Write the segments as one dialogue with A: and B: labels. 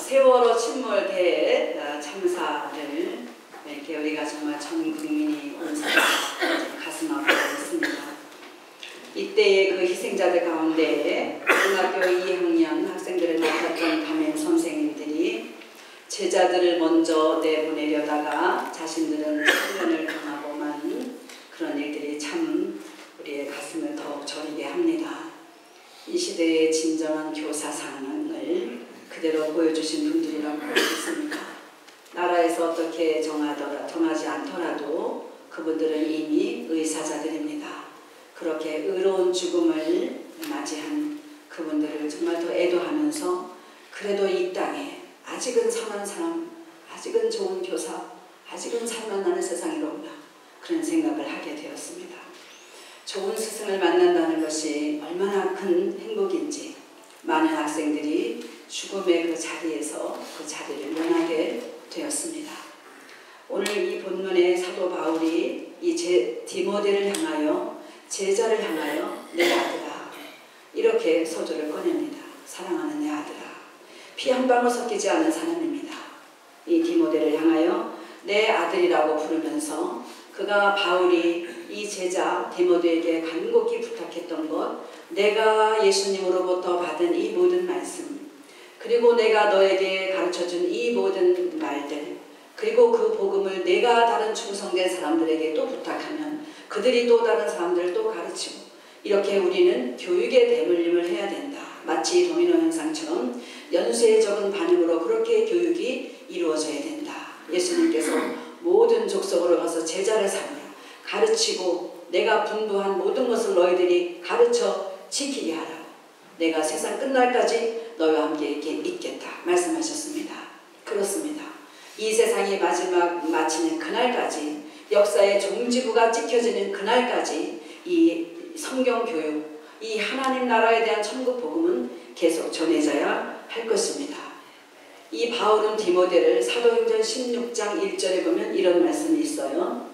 A: 세월호 침몰대 참사를 이렇게 우리가 정말 전 국민이 온사람 가슴 아프게 했습니다. 이때의 그 희생자들 가운데 중학교 2학년 학생들을 맡았던 담임 선생님들이 제자들을 먼저 내보내려다가 자신들은 훈련을 당하고만 그런 일들이 참 우리의 가슴을 더욱 저리게 합니다. 이 시대의 진정한 교사 상황을 그대로 보여주신 분들이라고 할 수 있습니다. 나라에서 어떻게 정하지 않더라도 그분들은 이미 의사자들입니다. 그렇게 의로운 죽음을 맞이한 그분들을 정말 더 애도하면서 그래도 이 땅에 아직은 선한 사람, 아직은 좋은 교사, 아직은 살만나는 세상이로구나 그런 생각을 하게 되었습니다. 좋은 스승을 만난다는 것이 얼마나 큰 행복인지 많은 학생들이 죽음의 그 자리에서 그 자리를 면하게 되었습니다. 오늘 이 본문의 사도 바울이 이 디모데를 향하여 제자를 향하여 내 아들아 이렇게 소조를 꺼냅니다. 사랑하는 내 아들아. 피 한 방울 섞이지 않은 사람입니다. 이 디모데를 향하여 내 아들이라고 부르면서 그가 바울이 이 제자 디모데에게 간곡히 부탁했던 것, 내가 예수님으로부터 받은 이 모든 말씀, 그리고 내가 너에게 가르쳐준 이 모든 말들, 그리고 그 복음을 내가 다른 충성된 사람들에게 또 부탁하면 그들이 또 다른 사람들을 또 가르치고 이렇게 우리는 교육의 대물림을 해야 된다. 마치 도미노 현상처럼 연쇄 적은 반응으로 그렇게 교육이 이루어져야 된다. 예수님께서 모든 족속으로 가서 제자를 삼으라. 가르치고 내가 분부한 모든 것을 너희들이 가르쳐 지키게 하라고. 내가 세상 끝날까지 너희와 함께 있겠다 말씀하셨습니다. 그렇습니다. 이 세상이 마지막 마치는 그날까지 역사의 종지부가 찍혀지는 그날까지 이 성경 교육, 이 하나님 나라에 대한 천국 복음은 계속 전해져야 할 것입니다. 이 바울은 디모데를 사도행전 16장 1절에 보면 이런 말씀이 있어요.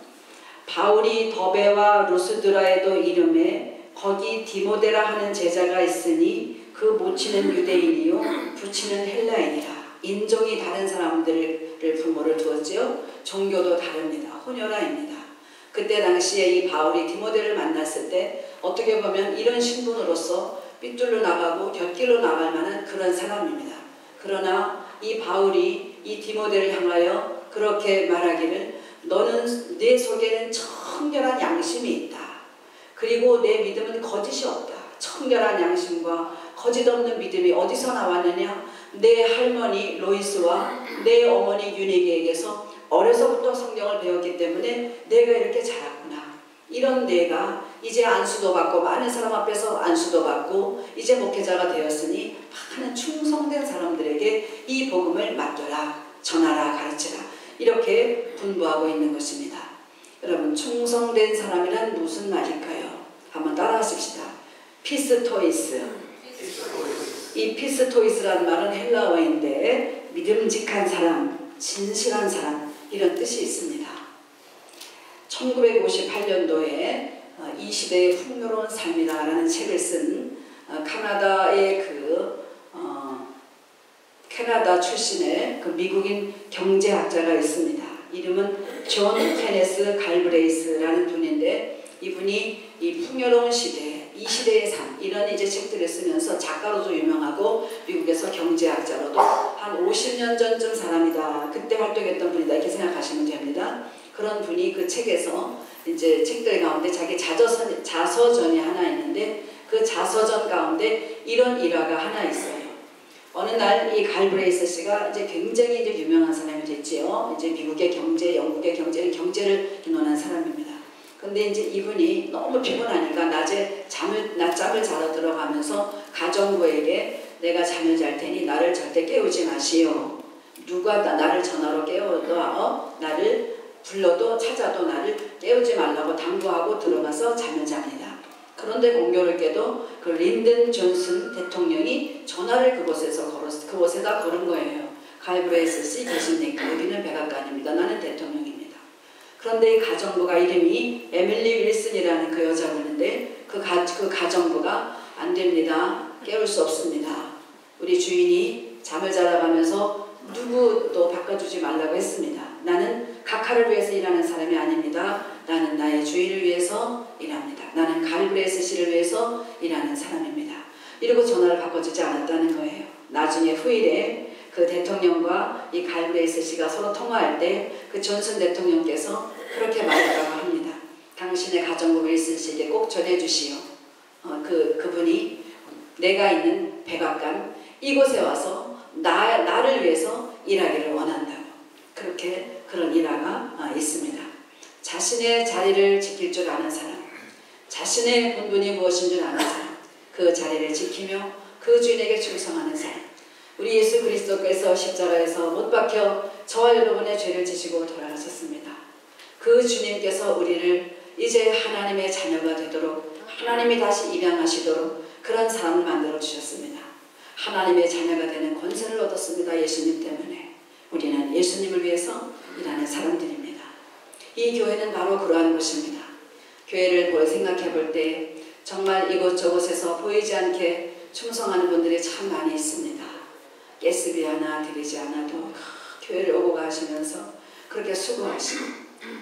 A: 바울이 더베와 루스드라에도 이름에 거기 디모데라 하는 제자가 있으니 그 모치는 유대인이요 부치는 헬라인이라. 인종이 다른 사람들을 부모를 두었지요. 종교도 다릅니다. 혼혈아입니다. 그때 당시에 이 바울이 디모데를 만났을 때 어떻게 보면 이런 신분으로서 삐뚤로 나가고 곁길로 나갈 만한 그런 사람입니다. 그러나 이 바울이 이 디모데를 향하여 그렇게 말하기를 너는 내 속에는 청결한 양심이 있다. 그리고 내 믿음은 거짓이 없다. 청결한 양심과 거짓 없는 믿음이 어디서 나왔느냐? 내 할머니 로이스와 내 어머니 유니게에게서 어려서부터 성경을 배웠기 때문에 내가 이렇게 자랐구나. 이런 내가 이제 안수도 받고 많은 사람 앞에서 안수도 받고 이제 목회자가 되었으니 많은 충성된 사람들에게 이 복음을 맡겨라. 전하라. 가르치라. 이렇게 분부하고 있는 것입니다. 여러분 충성된 사람이란 무슨 말일까요? 한번 따라하십시다. 피스토이스. 이 피스토이스라는 말은 헬라어인데 믿음직한 사람, 진실한 사람 이런 뜻이 있습니다. 1958년도에 이 시대의 풍요로운 삶이다라는 책을 쓴 카나다의 캐나다 출신의 그 미국인 경제학자가 있습니다. 이름은 존 케네스 갈브레이스라는 분인데 이분이 이 풍요로운 시대, 이 시대의 삶 이런 이제 책들을 쓰면서 작가로도 유명하고 미국에서 경제학자로도 한 50년 전쯤 사람이다. 그때 활동했던 분이다. 이렇게 생각하시면 됩니다. 그런 분이 그 책에서 이제 책들 가운데 자기 자서전이 하나 있는데 그 자서전 가운데 이런 일화가 하나 있어요. 어느 날 이 갈브레이스 씨가 이제 굉장히 이제 유명한 사람이 됐지요. 이제 미국의 경제, 영국의 경제를 논한 사람입니다. 근데 이제 이분이 너무 피곤하니까 낮잠을 자러 들어가면서 가정부에게 내가 잠을 잘 테니 나를 절대 깨우지 마시오. 누가 나를 전화로 깨워도 나를 불러도 찾아도 나를 깨우지 말라고 당부하고 들어가서 잠을 잡니다. 그런데 공교롭게도 그 린든 존슨 대통령이 전화를 그곳에다 걸은 거예요. 갈브레이스 씨 계십니까? 여기는 백악관입니다. 나는 대통령입니다. 그런데 이 가정부가 이름이 에밀리 윌슨이라는 그 여자분인데 그 가정부가 안 됩니다. 깨울 수 없습니다. 우리 주인이 잠을 자러 가면서 바꿔주지 말라고 했습니다. 나는 각하를 위해서 일하는 사람이 아닙니다. 나는 나의 주인을 위해서 일합니다. 나는 갈브레스시를 위해서 일하는 사람입니다. 이러고 전화를 바꿔주지 않았다는 거예요. 나중에 후일에 그 대통령과 이 갈브레스시가 서로 통화할 때 그 존슨 대통령께서 그렇게 말했다고 합니다. 당신의 가정부 윌슨 씨에게 꼭 전해주시오. 그분이 내가 있는 백악관 이곳에 와서 나를 위해서 일하기를 원한다고. 그렇게 그런 일화가 있습니다. 자신의 자리를 지킬 줄 아는 사람, 자신의 본분이 무엇인 줄 아는 사람, 그 자리를 지키며 그 주인에게 충성하는 사람. 우리 예수 그리스도께서 십자가에서 못 박혀 저와 여러분의 죄를 지시고 돌아가셨습니다. 그 주님께서 우리를 이제 하나님의 자녀가 되도록, 하나님이 다시 입양하시도록 그런 사람을 만들어 주셨습니다. 하나님의 자녀가 되는 권세를 얻었습니다. 예수님 때문에. 우리는 예수님을 위해서 일하는 사람들입니다. 이 교회는 바로 그러한 곳입니다. 교회를 생각해 볼 때 정말 이곳저곳에서 보이지 않게 충성하는 분들이 참 많이 있습니다. 가스비 하나 드리지 않아도 교회를 오고 가시면서 그렇게 수고하시고,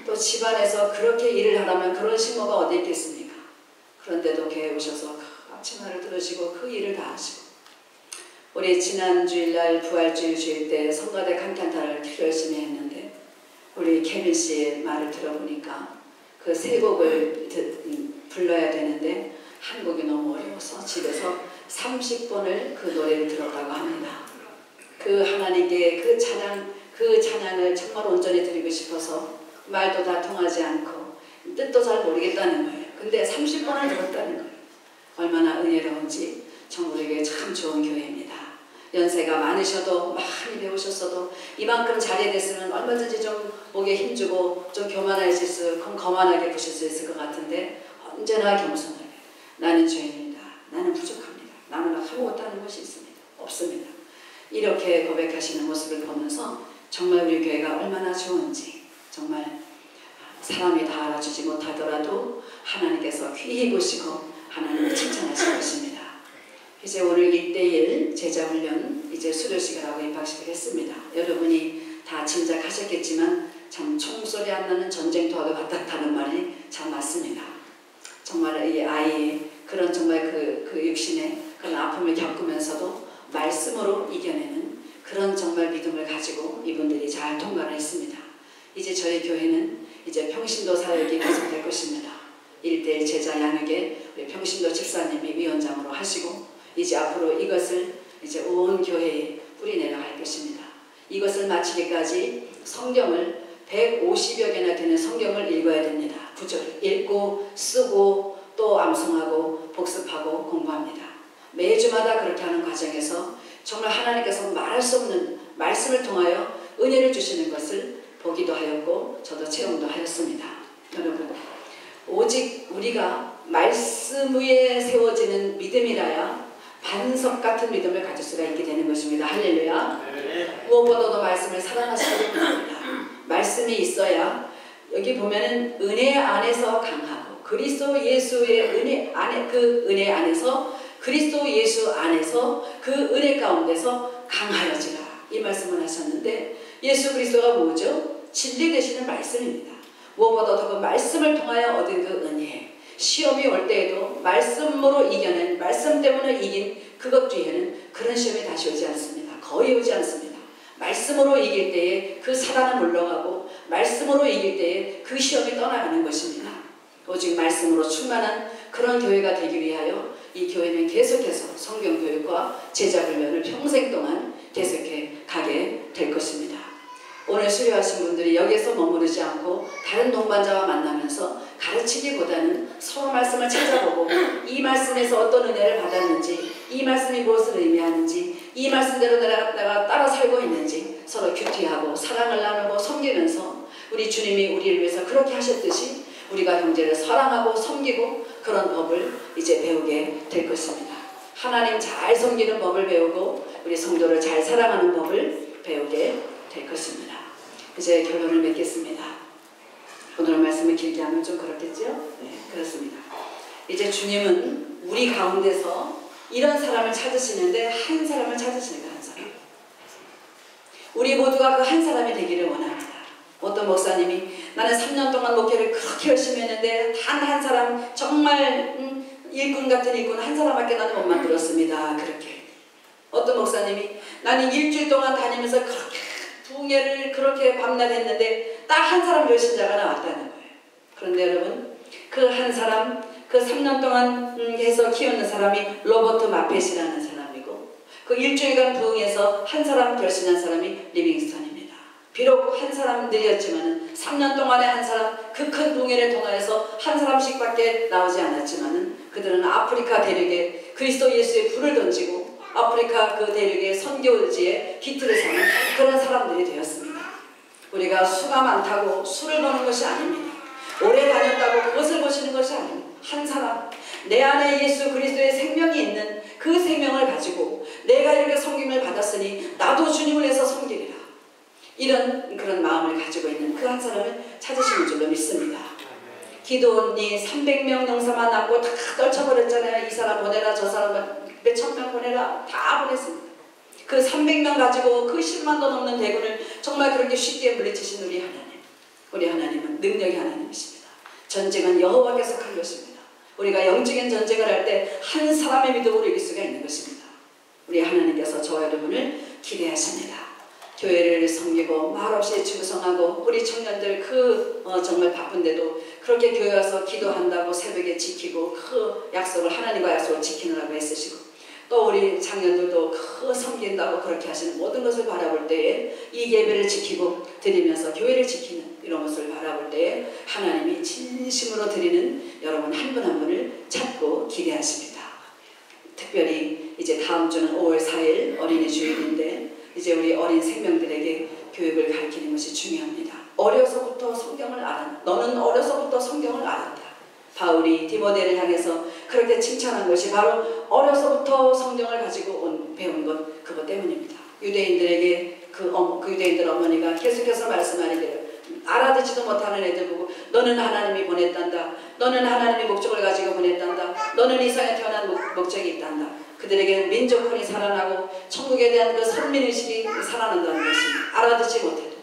A: 또 집안에서 그렇게 일을 하려면 그런 식모가 어디 있겠습니까? 그런데도 교회에 오셔서 앞치마를 들으시고 그 일을 다 하시고, 우리 지난 주일날 부활주일 주일 때 성가대 칸탄타를 열심히 했는데 우리 케빈 씨의 말을 들어보니까 그 세 곡을 불러야 되는데 한 곡이 너무 어려워서 집에서 30번을 그 노래를 들었다고 합니다. 그 하나님께 그 찬양을 정말 온전히 드리고 싶어서 말도 다 통하지 않고 뜻도 잘 모르겠다는 거예요. 근데 30번을 들었다는 거예요. 얼마나 은혜로운지 정말에게 참 좋은 교회입니다. 연세가 많으셔도 많이 배우셨어도 이만큼 자리에 됐으면 얼마든지 좀 목에 힘주고 좀 거만하게 보실 수 있을 것 같은데 언제나 겸손하게 나는 죄인이다. 나는 부족합니다. 나는 아무것도 하는 것이 없습니다. 이렇게 고백하시는 모습을 보면서 정말 우리 교회가 얼마나 좋은지, 정말 사람이 다 알아주지 못하더라도 하나님께서 귀히 보시고 하나님을 칭찬하실 것입니다. 이제 오늘 1:1 제자훈련 이제 수료식을 하고 입학식을 했습니다. 여러분이 다 짐작하셨겠지만 참 총소리 안 나는 전쟁터와 같았다는 말이 참 맞습니다. 정말 이 아이의 그런 정말 그 육신의 그런 아픔을 겪으면서도 말씀으로 이겨내는 그런 정말 믿음을 가지고 이분들이 잘 통과를 했습니다. 이제 저희 교회는 이제 평신도 사역이 계속될 것입니다. 1:1 제자 양육에 우리 평신도 집사님이 위원장으로 하시고 이제 앞으로 이것을 이제 온 교회에 뿌리내려 할 것입니다. 이것을 마치기까지 성경을 150여 개나 되는 성경을 읽어야 됩니다. 구절을 읽고 쓰고 또 암송하고 복습하고 공부합니다. 매주마다 그렇게 하는 과정에서 정말 하나님께서 말할 수 없는 말씀을 통하여 은혜를 주시는 것을 보기도 하였고 저도 체험도 하였습니다. 여러분, 오직 우리가 말씀 위에 세워지는 믿음이라야 반석 같은 믿음을 가질 수가 있게 되는 것입니다. 할렐루야. 네. 무엇보다도 말씀을 사랑하시기 바랍니다. 말씀이 있어야 여기 보면은 은혜 안에서 강하고 그리스도 예수의 은혜 안에 그 은혜 안에서 그리스도 예수 안에서 그 은혜 가운데서 강하여지라 이 말씀을 하셨는데 예수 그리스도가 뭐죠? 진리 되시는 말씀입니다. 무엇보다도 그 말씀을 통하여 얻은 그 은혜, 시험이 올 때에도 말씀으로 이겨낸, 말씀 때문에 이긴 그것 뒤에는 그런 시험이 다시 오지 않습니다. 거의 오지 않습니다. 말씀으로 이길 때에 그 사단은 물러가고 말씀으로 이길 때에 그 시험이 떠나가는 것입니다. 오직 말씀으로 충만한 그런 교회가 되기 위하여 이 교회는 계속해서 성경교육과 제자훈련을 평생 동안 계속해 가게 될 것입니다. 오늘 수료하신 분들이 여기에서 머무르지 않고 다른 동반자와 만나면서 가르치기보다는 서로 말씀을 찾아보고 이 말씀에서 어떤 은혜를 받았는지, 이 말씀이 무엇을 의미하는지, 이 말씀대로 내가 따라 살고 있는지 서로 큐티하고 사랑을 나누고 섬기면서 우리 주님이 우리를 위해서 그렇게 하셨듯이 우리가 형제를 사랑하고 섬기고 그런 법을 이제 배우게 될 것입니다. 하나님 잘 섬기는 법을 배우고 우리 성도를 잘 사랑하는 법을 배우게 될 것입니다. 이제 결론을 맺겠습니다. 오늘 말씀을 길게 하면 좀 그렇겠죠? 네, 그렇습니다. 이제 주님은 우리 가운데서 이런 사람을 찾으시는데 한 사람을 찾으시니까 한 사람. 우리 모두가 그 한 사람이 되기를 원합니다. 어떤 목사님이 나는 3년 동안 목회를 그렇게 열심히 했는데 단 한 사람 정말 일꾼 같은 일꾼 한 사람밖에 나는 못 만들었습니다. 그렇게. 어떤 목사님이 나는 일주일 동안 다니면서 그렇게 부흥회를 그렇게 밤낮 했는데 딱 한 사람 열심자가 나왔다는 거예요. 그런데 여러분 그 한 사람 그 3년 동안 해서 키우는 사람이 로버트 마펫이라는 사람이고 그 일주일간 부흥에서 한 사람 결신한 사람이 리빙스턴입니다. 비록 한 사람들이었지만 3년 동안에 한 사람 그 큰 부흥회를 통하여서 한 사람씩밖에 나오지 않았지만 그들은 아프리카 대륙에 그리스도 예수의 불을 던지고 아프리카 그 대륙의 선교지에 기틀을 서는 그런 사람들이 되었습니다. 우리가 수가 많다고 술을 버는 것이 아닙니다. 오래 다녔다고 그것을 보시는 것이 아닙니다. 한 사람 내 안에 예수 그리스도의 생명이 있는 그 생명을 가지고 내가 이렇게 섬김을 받았으니 나도 주님을 위해서 섬기리라. 이런 그런 마음을 가지고 있는 그 한 사람을 찾으시는 줄로 믿습니다. 기도원이 300명 농사만 남고 다 떨쳐버렸잖아요. 이 사람 보내라 저 사람 몇천 명 보내라 다 보냈습니다. 그 300명 가지고 그 10만도 넘는 대군을 정말 그렇게 쉽게 물리치신 우리 하나님. 우리 하나님은 능력의 하나님이십니다. 전쟁은 여호와께서 한 것입니다. 우리가 영적인 전쟁을 할 때 한 사람의 믿음으로 이길 수가 있는 것입니다. 우리 하나님께서 저와 여러분을 기대하십니다. 교회를 섬기고 말없이 충성하고 우리 청년들 정말 바쁜데도 그렇게 교회 와서 기도한다고 새벽에 지키고 그 약속을 하나님과 약속을 지키느라고 애쓰시고 또 우리 장년들도 섬긴다고 그렇게 하시는 모든 것을 바라볼 때에 이 예배를 지키고 드리면서 교회를 지키는 이런 것을 바라볼 때에 하나님이 진심으로 드리는 여러분 한 분 한 분을 찾고 기대하십니다. 특별히 이제 다음 주는 5월 4일 어린이 주일인데 이제 우리 어린 생명들에게 교육을 가르치는 것이 중요합니다. 어려서부터 성경을 알아. 너는 어려서부터 성경을 알았다. 바울이 디모데를 향해서 그렇게 칭찬한 것이 바로 어려서부터 성경을 가지고 배운 것 그것 때문입니다. 유대인들에게 그 유대인들 어머니가 계속해서 말씀하기를 알아듣지도 못하는 애들 보고 너는 하나님이 보냈단다. 너는 하나님의 목적을 가지고 보냈단다. 너는 이 세상에 태어난 목적이 있단다. 그들에게는 민족혼이 살아나고 천국에 대한 그 선민의식이 살아난다는 것입니다. 알아듣지 못해도.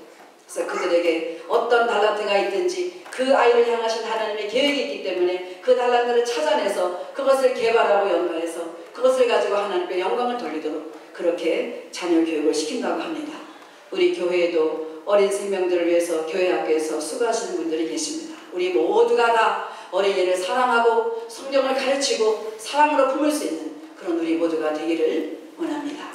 A: 그래서 그들에게 어떤 달란트가 있든지 그 아이를 향하신 하나님의 계획이 있기 때문에 그 달란트를 찾아내서 그것을 개발하고 연구해서 그것을 가지고 하나님께 영광을 돌리도록 그렇게 자녀 교육을 시킨다고 합니다. 우리 교회에도 어린 생명들을 위해서 교회 학교에서 수고하시는 분들이 계십니다. 우리 모두가 다 어린이를 사랑하고 성경을 가르치고 사랑으로 품을 수 있는 그런 우리 모두가 되기를 원합니다.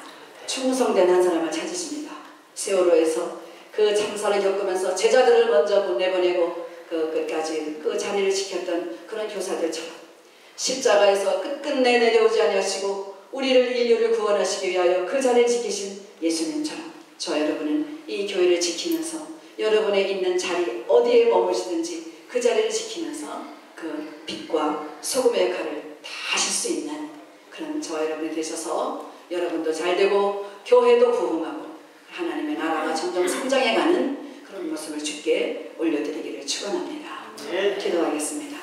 A: 충성된 한 사람을 찾으십니다. 세월호에서 그 참사를 겪으면서 제자들을 먼저 내보내고 끝까지 그 자리를 지켰던 그런 교사들처럼 십자가에서 끝끝내 내려오지 아니하시고 우리를 인류를 구원하시기 위하여 그 자리를 지키신 예수님처럼 저 여러분은 이 교회를 지키면서 여러분의 있는 자리 어디에 머무시든지 그 자리를 지키면서 그 빛과 소금의 역할을 다 하실 수 있는 그런 저와 여러분이 되셔서 여러분도 잘되고 교회도 부흥하고 하나님의 나라가 점점 성장해가는 그런 모습을 주께 올려드리기를 축원합니다. 기도하겠습니다.